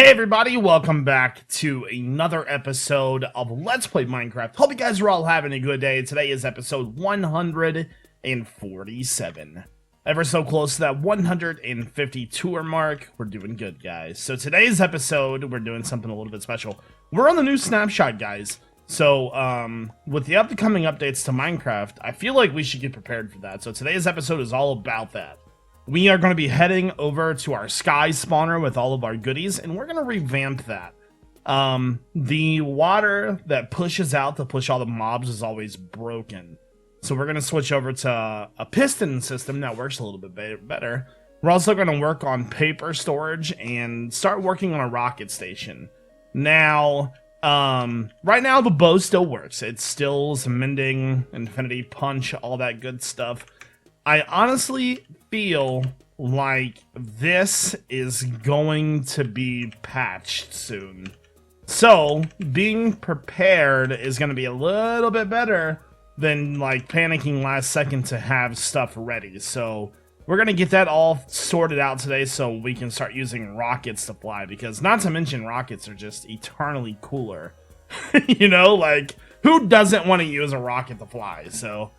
Hey everybody, welcome back to another episode of Let's Play Minecraft. Hope you guys are all having a good day. Today is episode 147. Ever so close to that 152er mark. We're doing good, guys. So today's episode, we're doing something a little bit special. We're on the new snapshot, guys. So, with the upcoming updates to Minecraft, I feel like we should get prepared for that. So today's episode is all about that. We are going to be heading over to our sky spawner with all of our goodies, and we're going to revamp that. The water that pushes out to push all the mobs is always broken. So we're going to switch over to a piston system that works a little bit better. We're also going to work on paper storage and start working on a rocket station. Now, right now the bow still works. It still is mending, infinity punch, all that good stuff. I honestly feel like this is going to be patched soon. So, being prepared is going to be a little bit better than, like, panicking last second to have stuff ready. So, we're going to get that all sorted out today so we can start using rockets to fly. Because, not to mention, rockets are just eternally cooler. You know, like, who doesn't want to use a rocket to fly? So...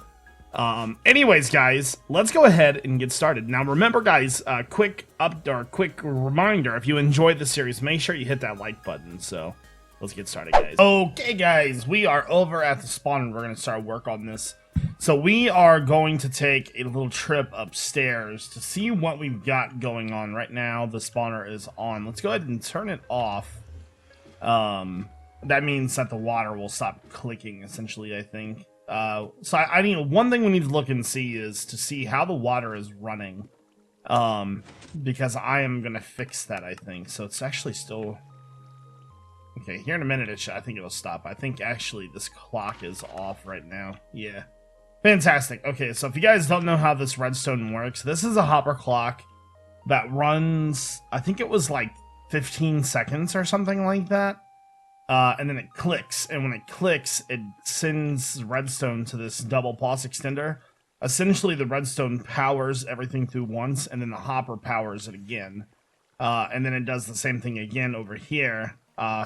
anyways, guys, let's go ahead and get started. Now, remember, guys, quick reminder, if you enjoyed the series, make sure you hit that like button. So, let's get started, guys. Okay, guys, we are over at the spawn, and we're going to start work on this. So, we are going to take a little trip upstairs to see what we've got going on. Right now, the spawner is on. Let's go ahead and turn it off. That means that the water will stop clicking, essentially, I think. So I need one thing we need to look and see is to see how the water is running, because I am gonna fix that, I think. So it's actually still okay. Here in a minute, I think it'll stop. I think actually this clock is off right now. Yeah, fantastic. Okay, so if you guys don't know how this redstone works, this is a hopper clock that runs. I think it was like 15 seconds or something like that. And then it clicks, and when it clicks, it sends redstone to this double pulse extender. Essentially, the redstone powers everything through once, and then the hopper powers it again. And then it does the same thing again over here,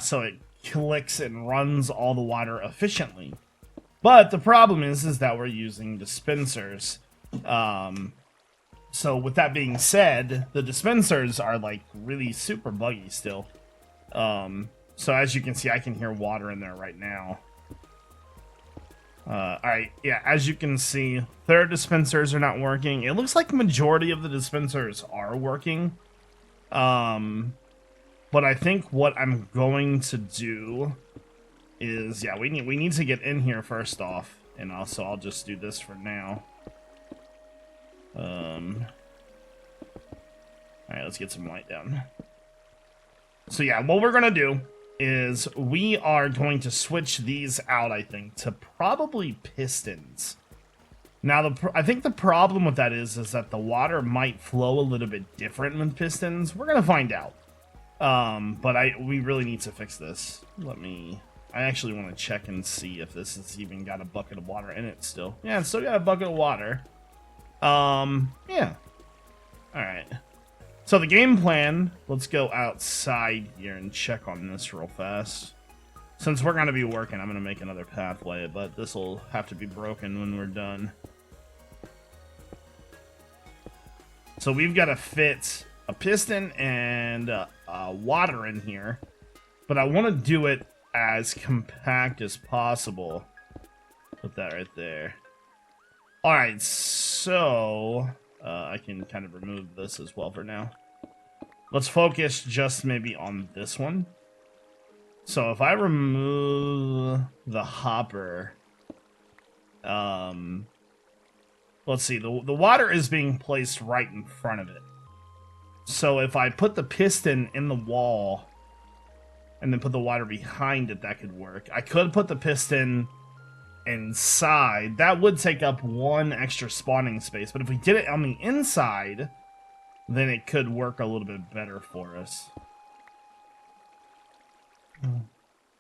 so it clicks and runs all the water efficiently. But the problem is that we're using dispensers. So with that being said, the dispensers are, like, really super buggy still. So as you can see, I can hear water in there right now. Alright, yeah, as you can see, third dispensers are not working. It looks like the majority of the dispensers are working. But I think what I'm going to do is, yeah, we need to get in here first off. And also, I'll just do this for now. Alright, let's get some light down. So yeah, what we're gonna do is we are going to switch these out, I think, to probably pistons. Now, I think the problem with that is that the water might flow a little bit different with pistons. We're going to find out. But we really need to fix this. I actually want to check and see if this has even got a bucket of water in it still. Yeah, it's still got a bucket of water. Yeah. Alright. So the game plan, let's go outside here and check on this real fast. Since we're going to be working, I'm going to make another pathway, but this will have to be broken when we're done. So we've got to fit a piston and water in here, but I want to do it as compact as possible. Put that right there. Alright, so... I can kind of remove this as well for now. Let's focus just maybe on this one. So if I remove the hopper, let's see, the water is being placed right in front of it. So if I put the piston in the wall and then put the water behind it, that could work. I could put the piston inside. That would take up one extra spawning space, but if we did it on the inside, then it could work a little bit better for us.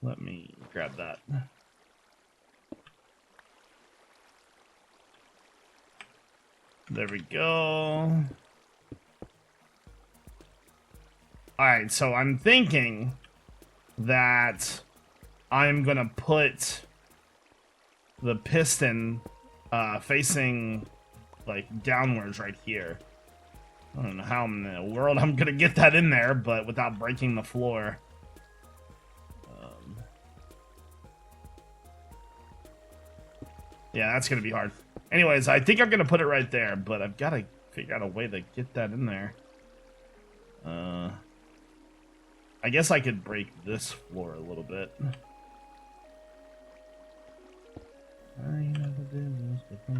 Let me grab that. There we go. Alright, so I'm thinking that I'm gonna put the piston facing like downwards right here. I don't know how in the world I'm gonna get that in there, but without breaking the floor. Yeah, that's gonna be hard. Anyways, I think I'm gonna put it right there, but I've got to figure out a way to get that in there. I guess I could break this floor a little bit. I never did this before.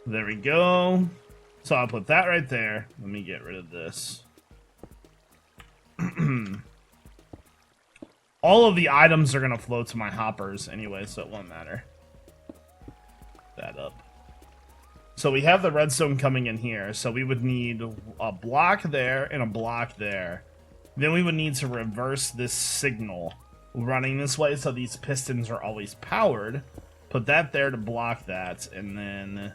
There we go. So I'll put that right there. Let me get rid of this. All of the items are going to flow to my hoppers anyway, so it won't matter. That up. So we have the redstone coming in here, so we would need a block there and a block there. Then we would need to reverse this signal running this way so these pistons are always powered. Put that there to block that, and then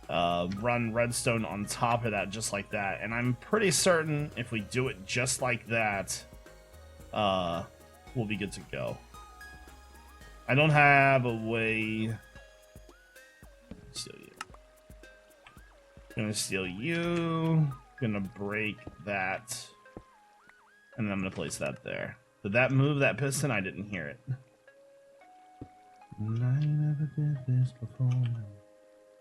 run redstone on top of that just like that. And I'm pretty certain if we do it just like that, we'll be good to go. I don't have a way. Steal you. Gonna steal you. Gonna break that. And then I'm gonna place that there. Did that move that piston? I didn't hear it. I never did this before.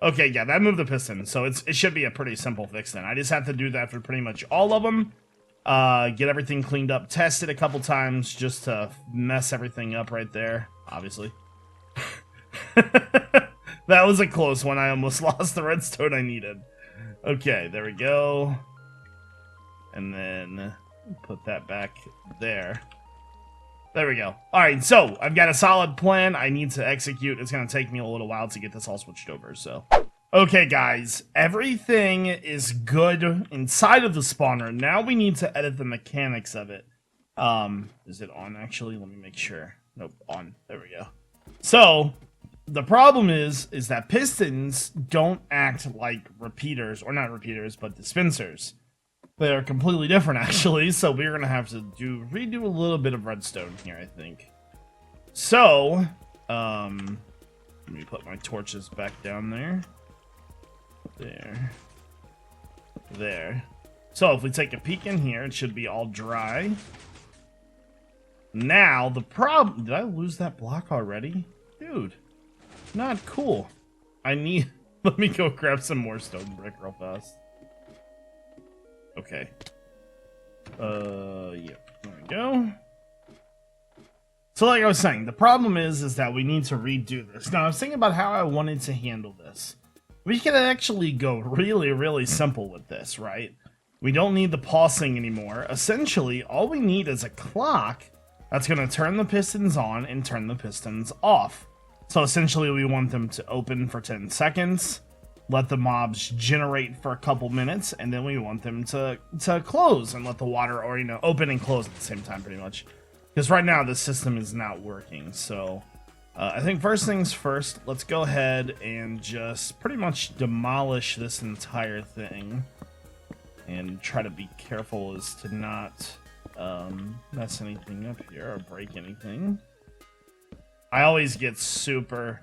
Okay, yeah, that moved the piston. So it should be a pretty simple fix then. I just have to do that for pretty much all of them. Get everything cleaned up, test it a couple times just to mess everything up right there, obviously. That was a close one. I almost lost the redstone I needed. Okay, there we go. And then put that back there. There we go. Alright, so I've got a solid plan I need to execute. It's going to take me a little while to get this all switched over, so. Okay, guys, everything is good inside of the spawner. Now we need to edit the mechanics of it. Is it on, actually? Let me make sure. Nope, on. There we go. So, the problem is that pistons don't act like repeaters, or not repeaters, but dispensers. They are completely different, actually, so we're going to have to redo a little bit of redstone here, I think. So, let me put my torches back down there. There. So if we take a peek in here, it should be all dry. Now, the problem... Did I lose that block already? Dude, not cool. I need... Let me go grab some more stone brick real fast. Okay. Yeah. There we go. So like I was saying, the problem is that we need to redo this. Now, I was thinking about how I wanted to handle this. We can actually go really simple with this, right? We don't need the pulsing anymore. Essentially, all we need is a clock that's going to turn the pistons on and turn the pistons off. So essentially, we want them to open for 10 seconds, let the mobs generate for a couple minutes, and then we want them to close and let the water, or, you know, open and close at the same time, pretty much. Because right now, the system is not working, so... I think first things first, let's go ahead and just pretty much demolish this entire thing. And try to be careful as to not mess anything up here or break anything. I always get super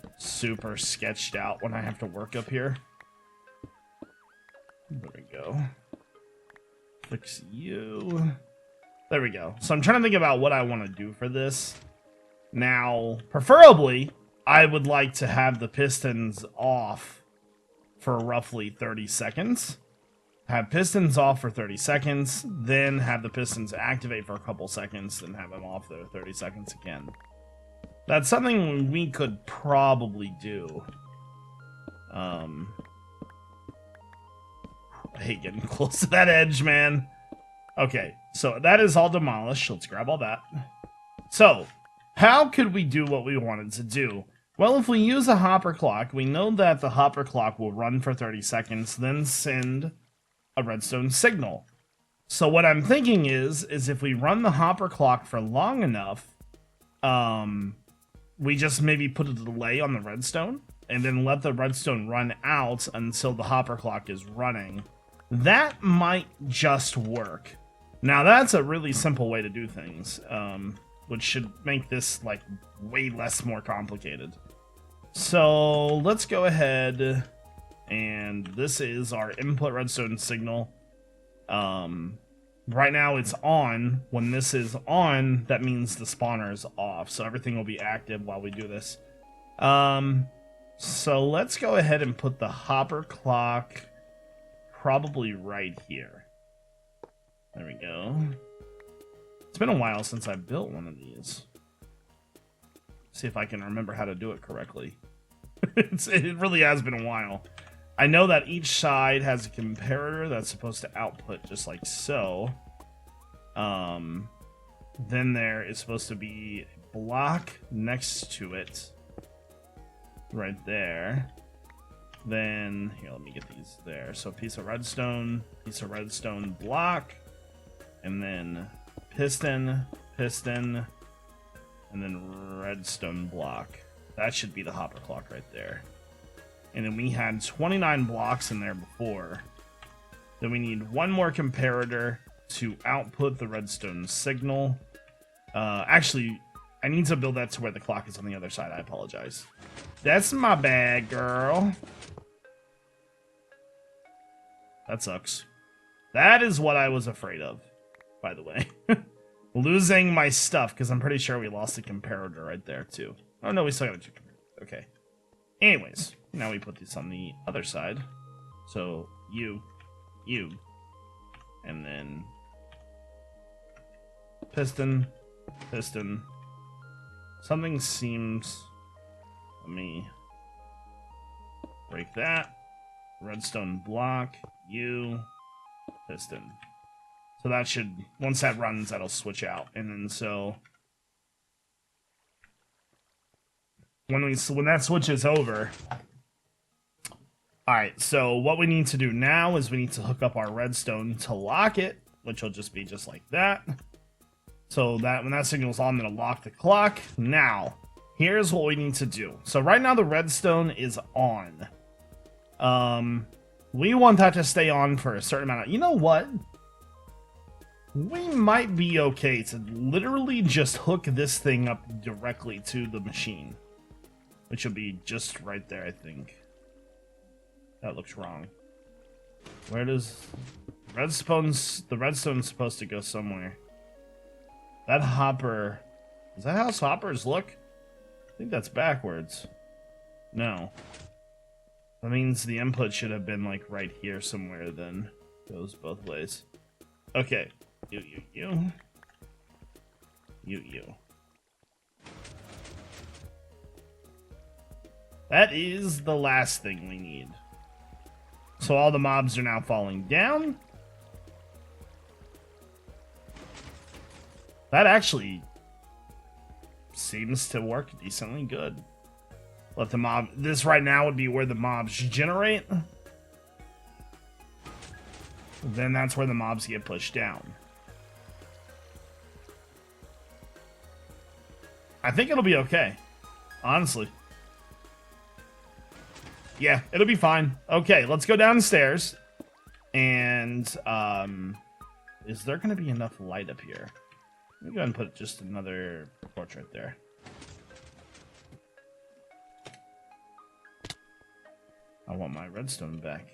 sketched out when I have to work up here. There we go. Fix you. There we go. So I'm trying to think about what I want to do for this. Now, preferably, I would like to have the pistons off for roughly 30 seconds. Have pistons off for 30 seconds, then have the pistons activate for a couple seconds, then have them off there 30 seconds again. That's something we could probably do. I hate getting close to that edge, man. Okay, so that is all demolished. Let's grab all that. So... how could we do what we wanted to do? Well, if we use a hopper clock, we know that the hopper clock will run for 30 seconds, then send a redstone signal. So what I'm thinking is if we run the hopper clock for long enough, we just maybe put a delay on the redstone, and then let the redstone run out until the hopper clock is running. That might just work. Now, that's a really simple way to do things, which should make this, like, way less more complicated. So, let's go ahead, and this is our input redstone signal. Right now it's on. When this is on, that means the spawner is off, so everything will be active while we do this. So let's go ahead and put the hopper clock probably right here. There we go. It's been a while since I built one of these. See if I can remember how to do it correctly. It really has been a while. I know that each side has a comparator that's supposed to output just like so. Then there is supposed to be a block next to it. Right there. Then, here, let me get these there. So piece of redstone block, and then piston, and then redstone block. That should be the hopper clock right there. And then we had 29 blocks in there before. Then we need one more comparator to output the redstone signal. Actually, I need to build that to where the clock is on the other side. I apologize. That's my bad, girl. That sucks. That is what I was afraid of, by the way. Losing my stuff, because I'm pretty sure we lost the comparator right there, too. Oh, no, we still got a chicken. Okay. Anyways, now we put this on the other side. So, you, and then piston. Something seems... Let me break that. Redstone block, piston. So that should, once that runs, that'll switch out. And then so when that switches over, alright, so what we need to do now is we need to hook up our redstone to lock it, which will just be just like that. So that when that signal's on, it'll lock the clock. Now, here's what we need to do. So right now the redstone is on. We want that to stay on for a certain amount of... You know what? We might be okay to literally just hook this thing up directly to the machine. Which will be just right there, I think. That looks wrong. Where does... The redstone's supposed to go somewhere. That hopper... Is that how hoppers look? I think that's backwards. No. That means the input should have been like right here somewhere then. Goes both ways. Okay. You. That is the last thing we need. So all the mobs are now falling down. That actually seems to work decently good. Let the mob... This right now would be where the mobs generate. Then that's where the mobs get pushed down. I think it'll be okay. Honestly. Yeah, it'll be fine. Okay, let's go downstairs. And, is there going to be enough light up here? Let me go ahead and put just another torch right there. I want my redstone back.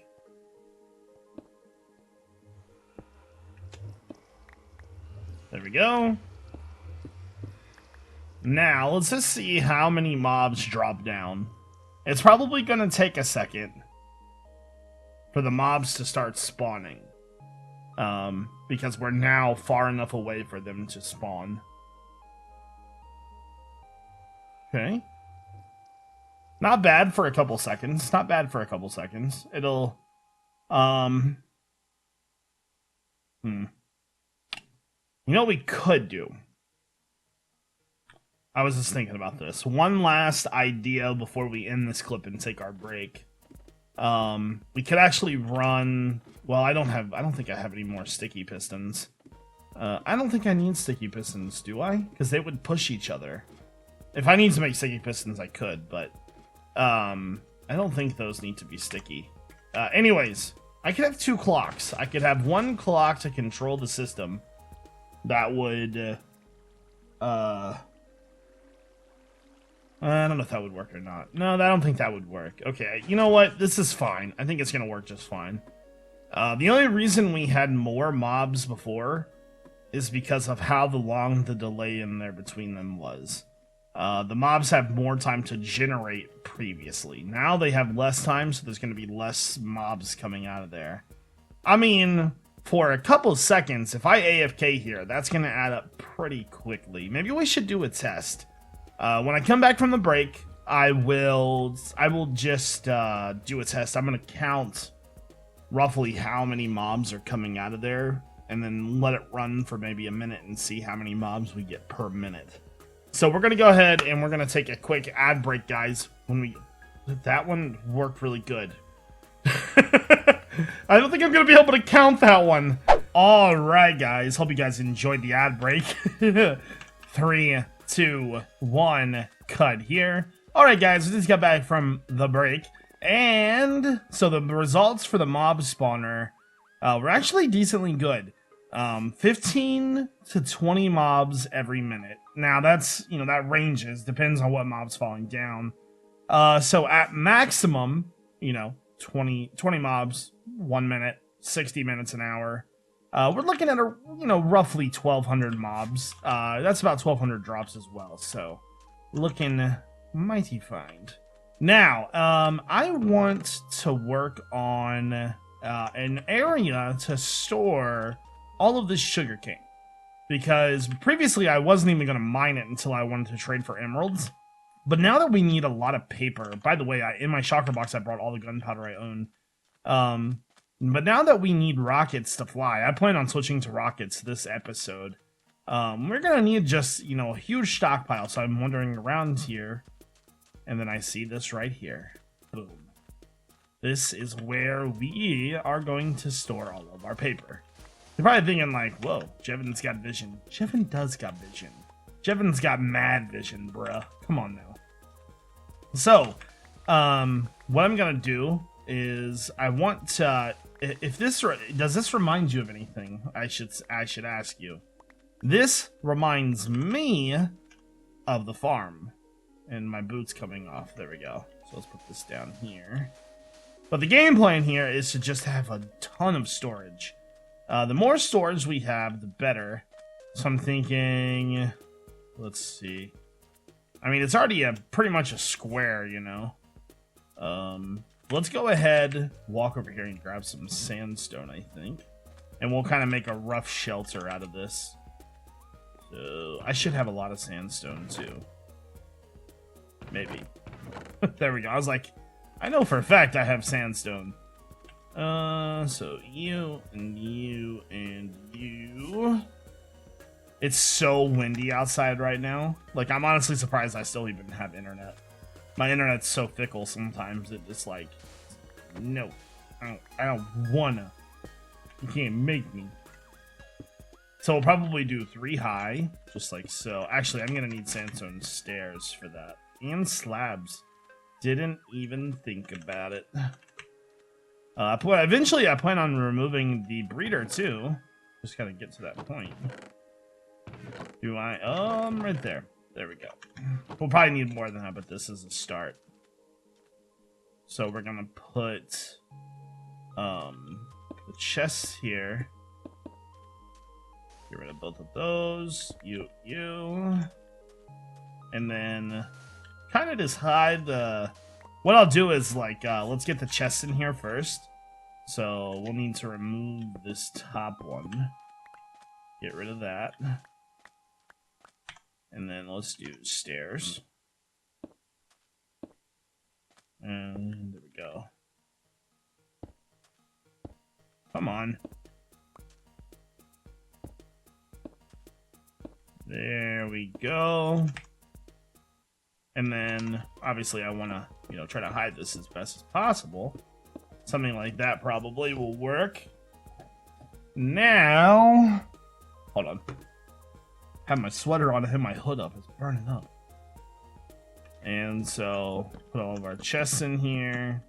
There we go. Now, let's just see how many mobs drop down. It's probably going to take a second for the mobs to start spawning. Because we're now far enough away for them to spawn. Okay. Not bad for a couple seconds. It'll... You know what we could do? I was just thinking about this. One last idea before we end this clip and take our break. We could actually run... Well, I don't think I have any more sticky pistons. I don't think I need sticky pistons, do I? Because they would push each other. If I need to make sticky pistons, I could, but... I don't think those need to be sticky. Anyways, I could have 2 clocks. I could have 1 clock to control the system. That would, I don't know if that would work or not. No, I don't think that would work. Okay, you know what? This is fine. I think it's gonna work just fine. The only reason we had more mobs before is because of how long the delay in there between them was. The mobs have more time to generate previously. Now they have less time, so there's going to be less mobs coming out of there. I mean, for a couple seconds, if I AFK here, that's going to add up pretty quickly. Maybe we should do a test. When I come back from the break, I will just do a test. I'm going to count roughly how many mobs are coming out of there, and then let it run for maybe a minute and see how many mobs we get per minute. So we're going to go ahead and we're going to take a quick ad break, guys. That one worked really good. I don't think I'm going to be able to count that one. All right, guys. Hope you guys enjoyed the ad break. 3, 2, 1, cut here. All right, guys. We just got back from the break. And so the results for the mob spawner were actually decently good. 15 to 20 mobs every minute. Now that's, that ranges, depends on what mob's falling down. So at maximum, 20 mobs, 1 minute, 60 minutes an hour. We're looking at roughly 1,200 mobs. That's about 1,200 drops as well. So looking mighty fine. Now, I want to work on an area to store all of this sugarcane, because previously I wasn't even going to mine it until I wanted to trade for emeralds. But now that we need a lot of paper, by the way, in my shopper box I brought all the gunpowder I own. But now that we need rockets to fly, I plan on switching to rockets this episode. We're going to need just, a huge stockpile. So I'm wandering around here, and then I see this right here. Boom. This is where we are going to store all of our paper. You're probably thinking like, whoa, Jevin's got vision. Jevin does got vision. Jevin's got mad vision, bruh. Come on now. So, what I'm gonna do is I want to, does this remind you of anything? I should ask you. This reminds me of the farm. And my boot's coming off. There we go. So let's put this down here. But the game plan here is to just have a ton of storage. The more storage we have, the better. So I'm thinking, let's see. I mean, it's already pretty much a square, Let's go ahead, walk over here and grab some sandstone, I think. And we'll kind of make a rough shelter out of this. So I should have a lot of sandstone too. Maybe. There we go. I was like, I know for a fact I have sandstone. So you and you and you. It's so windy outside right now. Like, I'm honestly surprised I still even have internet. My internet's so fickle sometimes. It just like, no, I don't wanna. You can't make me. So we'll probably do 3 high, just like so. Actually, I'm gonna need sandstone stairs for that. And slabs. Didn't even think about it. Eventually, I plan on removing the breeder too. Just gotta get to that point. Do I? Right there. There we go. We'll probably need more than that, but this is a start. So we're gonna put the chests here. Get rid of both of those. You. And then kind of just hide the... What I'll do is, like, let's get the chests in here first. So we'll need to remove this top one. Get rid of that. And then let's do stairs. And there we go. Come on. There we go. And then, obviously, I want to, try to hide this as best as possible. Something like that probably will work. Now, hold on. Have my sweater on and have my hood up. It's burning up. And so, put all of our chests in here.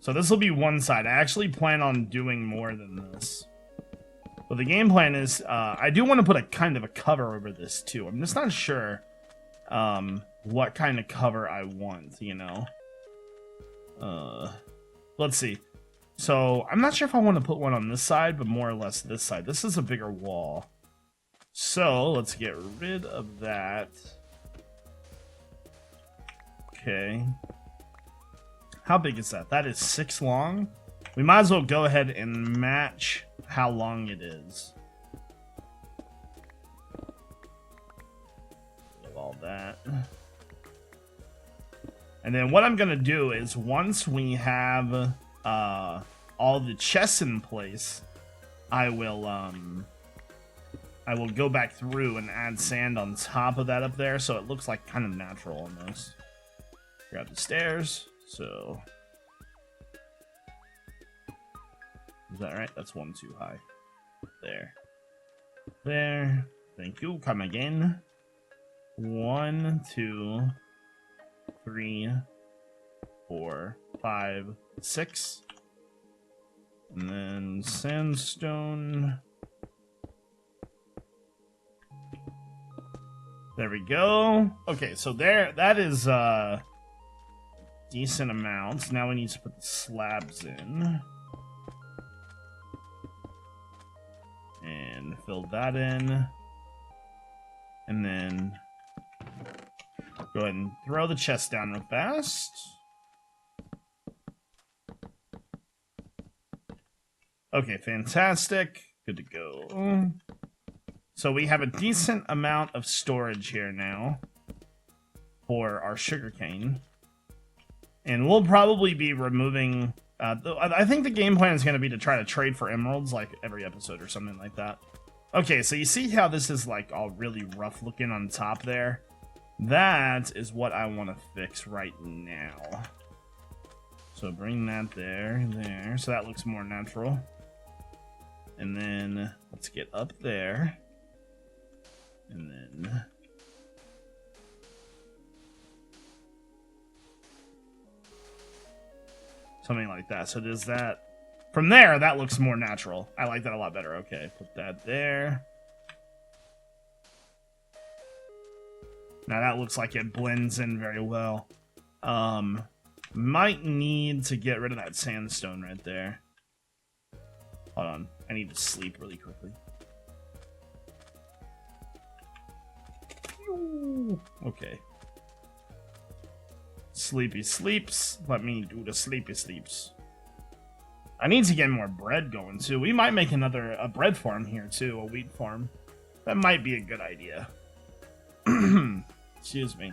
So this will be one side. I actually plan on doing more than this. But the game plan is, I do want to put a kind of a cover over this too. I'm just not sure what kind of cover I want, you know? Let's see. So I'm not sure if I want to put one on this side, but more or less this side. This is a bigger wall. So let's get rid of that. Okay. How big is that? That is 6 long. We might as well go ahead and match how long it is. All that. And then what I'm gonna do is once we have all the chests in place, I will go back through and add sand on top of that up there so it looks like kind of natural almost. Grab the stairs. So is that right? That's one too high. There. There. Thank you. Come again. 1, 2, 3, 4, 5, 6. And then sandstone. There we go. Okay, so there, that is decent amounts. Now we need to put the slabs in. And fill that in. And then go ahead and throw the chest down real fast. Okay, fantastic. Good to go. So we have a decent amount of storage here now for our sugarcane. And we'll probably be removing... I think the game plan is going to be to try to trade for emeralds like every episode or something like that. Okay, so you see how this is like all really rough looking on top there? That is what I want to fix right now. So bring that there. So that looks more natural. And then let's get up there. And then... something like that. So does that... from there, that looks more natural. I like that a lot better. Okay, put that there. Now that looks like it blends in very well. Might need to get rid of that sandstone right there. Hold on. I need to sleep really quickly. Okay. Sleepy sleeps. Let me do the sleepy sleeps. I need to get more bread going too. We might make a bread farm here too, a wheat farm. That might be a good idea. Excuse me.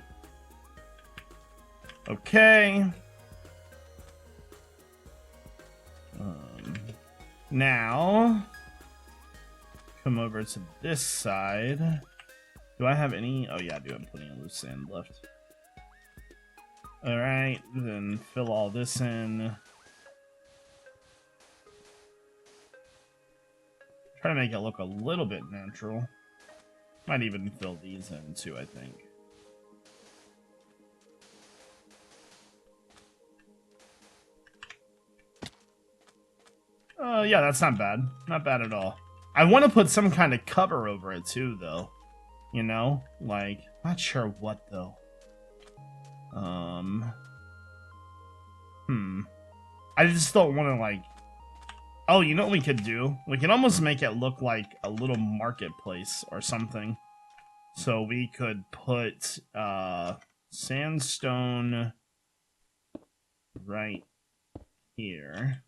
Okay. Now, come over to this side. Do I have any? Oh yeah, I do have plenty of loose sand left. Alright, then fill all this in. Try to make it look a little bit natural. Might even fill these in too, I think. Yeah, that's not bad. Not bad at all. I want to put some kind of cover over it too, though. You know? Like, not sure what, though. I just don't want to, like... oh, you know what we could do? We can almost make it look like a little marketplace or something. So we could put, sandstone right here.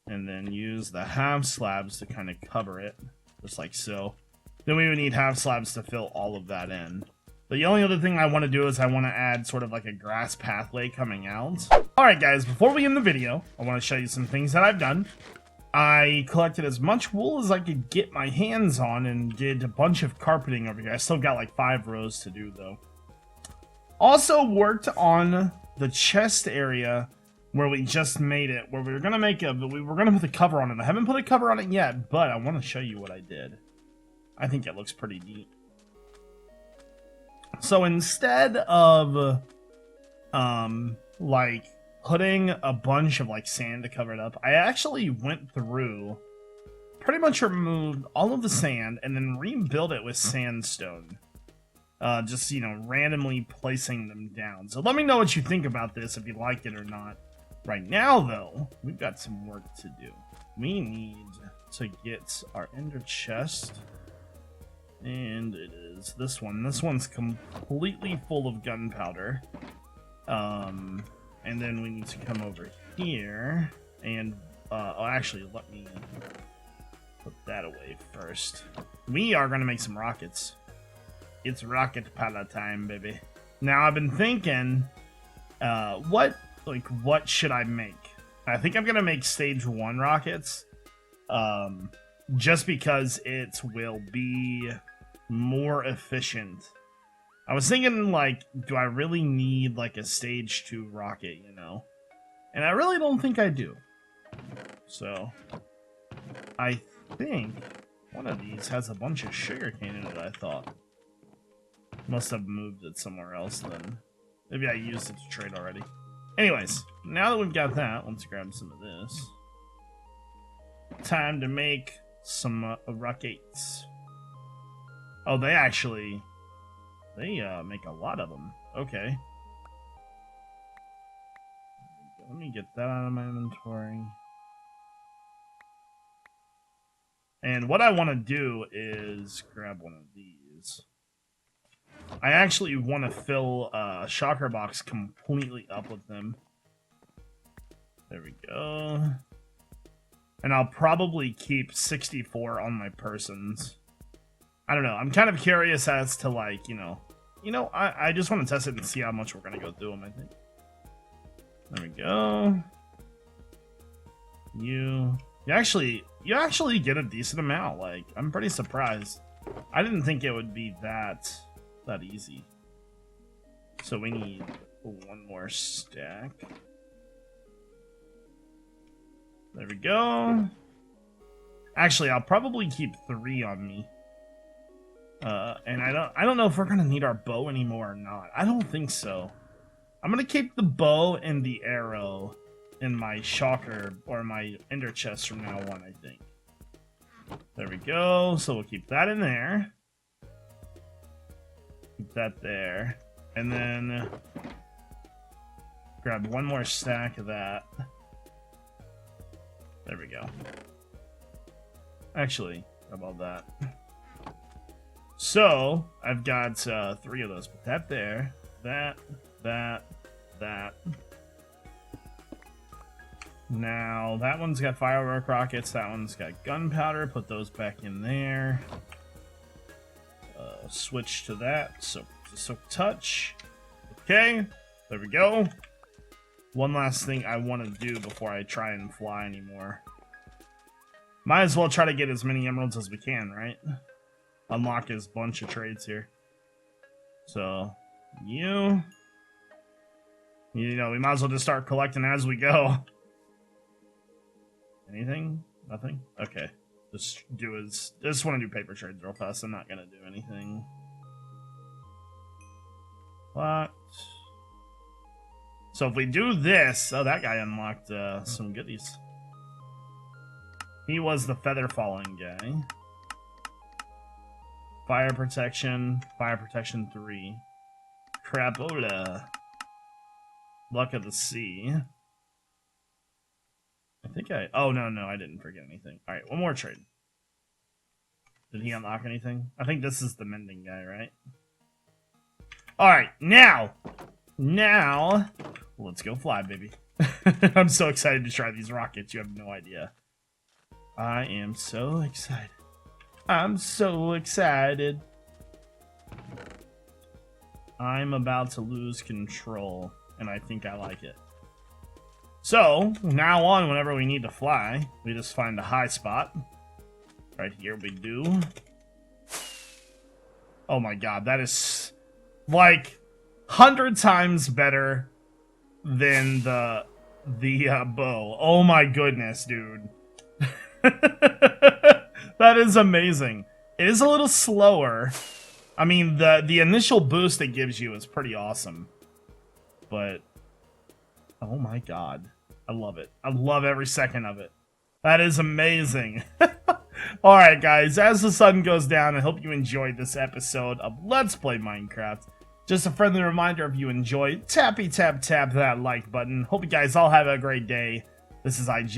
And then use the half slabs to kind of cover it. Just like so. Then we would need half slabs to fill all of that in. The only other thing I want to do is I want to add sort of like a grass pathway coming out. Alright guys, before we end the video, I want to show you some things that I've done. I collected as much wool as I could get my hands on and did a bunch of carpeting over here. I still got like 5 rows to do though. Also worked on the chest area where we just made it, where we were gonna put the cover on it. I haven't put a cover on it yet, but I want to show you what I did. I think it looks pretty neat. So instead of like putting a bunch of like sand to cover it up. I actually went through, pretty much removed all of the sand and then rebuilt it with sandstone. Just, you know, randomly placing them down. So let me know what you think about this, if you like it or not. Right now, though, we've got some work to do. We need to get our ender chest. And it is this one. This one's completely full of gunpowder. And then we need to come over here and, oh, actually, let me put that away first. We are going to make some rockets. It's rocket pala time, baby. Now, I've been thinking, what should I make? I think I'm going to make stage 1 rockets. Just because it will be more efficient. I was thinking, like, do I really need, like, a stage 2 rocket, you know? And I really don't think I do. So, I think one of these has a bunch of sugarcane in it, I thought. Must have moved it somewhere else then. Maybe I used it to trade already. Anyways, now that we've got that, let's grab some of this. Time to make some rockets. Oh, they make a lot of them. Okay. Let me get that out of my inventory. And what I want to do is grab one of these. I actually want to fill a shocker box completely up with them. There we go. And I'll probably keep 64 on my persons. I don't know. I'm kind of curious as to, like, you know, I just want to test it and see how much we're going to go through them, I think. There we go. You actually get a decent amount. Like, I'm pretty surprised. I didn't think it would be that easy. So we need one more stack. There we go. Actually, I'll probably keep 3 on me. And I don't know if we're gonna need our bow anymore or not. I don't think so. I'm gonna keep the bow and the arrow in my shocker or my ender chest from now on, I think. There we go. So we'll keep that in there. Keep that there. And then grab one more stack of that. There we go. Actually, how about that? So, I've got 3 of those. Put that there. That. Now, that one's got firework rockets. That one's got gunpowder. Put those back in there. Switch to that. So touch. Okay. There we go. One last thing I want to do before I try and fly anymore. Might as well try to get as many emeralds as we can, right? Unlock his bunch of trades here. So, you know, we might as well just start collecting as we go. Anything? Nothing? Okay. Just want to do paper trades real fast. I'm not gonna do anything. What? So if we do this, oh, that guy unlocked some goodies. He was the feather falling guy. Fire protection 3. Crapola. Luck of the Sea. I think oh, no, I didn't forget anything. Alright, one more trade. Did he unlock anything? I think this is the mending guy, right? Alright, now, let's go fly, baby. I'm so excited to try these rockets, you have no idea. I am so excited. I'm so excited. I'm about to lose control, and I think I like it. So, now on, whenever we need to fly, we just find a high spot. Right here we do. Oh my god, that is like 100 times better than the bow. Oh my goodness, dude. That is amazing. It is a little slower. I mean, the initial boost it gives you is pretty awesome. But Oh my god. I love it. I love every second of it. That is amazing. Alright guys, as the sun goes down, I hope you enjoyed this episode of Let's Play Minecraft. Just a friendly reminder, if you enjoyed, tap that like button. Hope you guys all have a great day. This is iJevin.